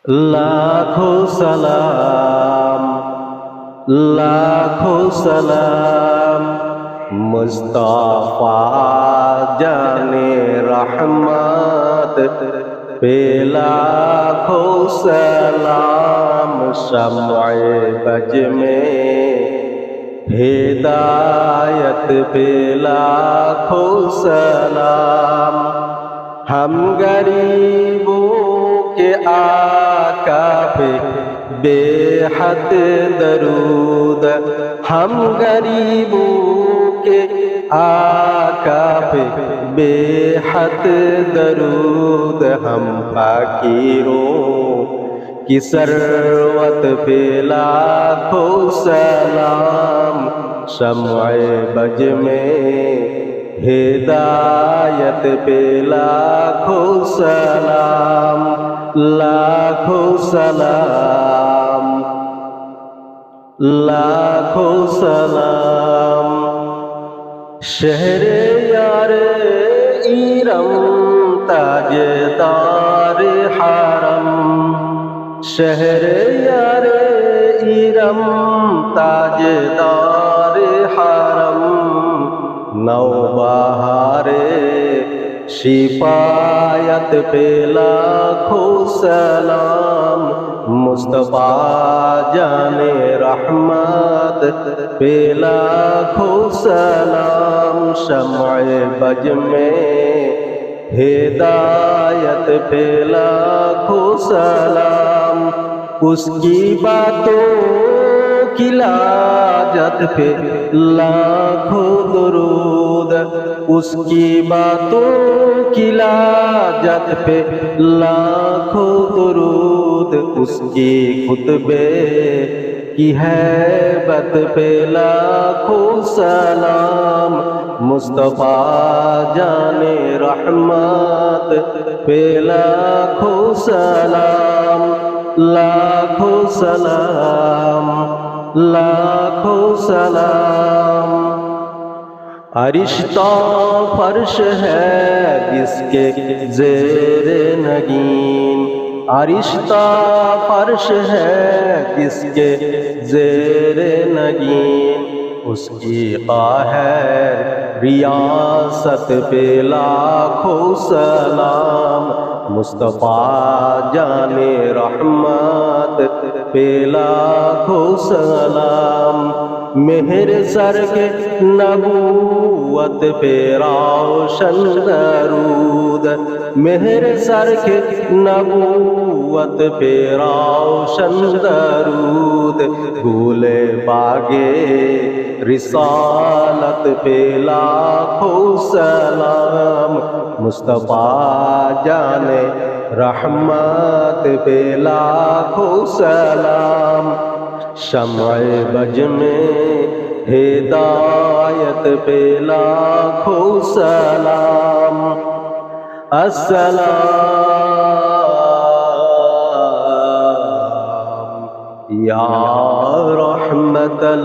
लाखों सलाम लाखों सलाम मुस्तफा जाने रहमत पे लाखों सलाम शम्अए बज में हिदायत पे लाखों सलाम हम गरीबों के आका पे बेहद दरूद हम गरीबों के आका पे बेहद दरूद हम फकीरों की सरवत पे लाखों सलाम शम्अए बज में हिदायत पे लाखों सलाम लाखों सलाम लाखों सलाम शहरे यार इरम ताजदार हरम शहरे यार इरम ताजदार हरम नौबहारे शिफायत पे लाखों सलाम मुस्तफा जाने रहमत पे लाखों सलाम शम्अए बज में हिदायत पे लाखों सलाम उसकी बातों की लाजत पे लाखों दुरूद उसकी बातों की लाजत पे लाखों दुरूद उसकी खुतबे की हैबत पे लाखों सलाम मुस्तफा जाने रहमत पे लाखों सलाम लाखों सलाम लाखों सलाम अरिश्ता फर्श है जिसके ज़ेरे नगीन अरिश्ता फर्श है जिसके ज़ेरे नगीन उसकी क़ाहर रियासत पे लाखों सलाम मुस्तफा जाने रहमत पे लाखों सलाम मेहर सर के नबूवत पे रोशन दरूद मेहर सर के नबूवत पे रोशन दरूद भूले बागे रिसालत पे लाखों सलाम मुस्तफा जाने रहमत पे लाखों सलाम शम्अए बज में हिदायत पे लाखों सलाम अस्सलाम या रहमतल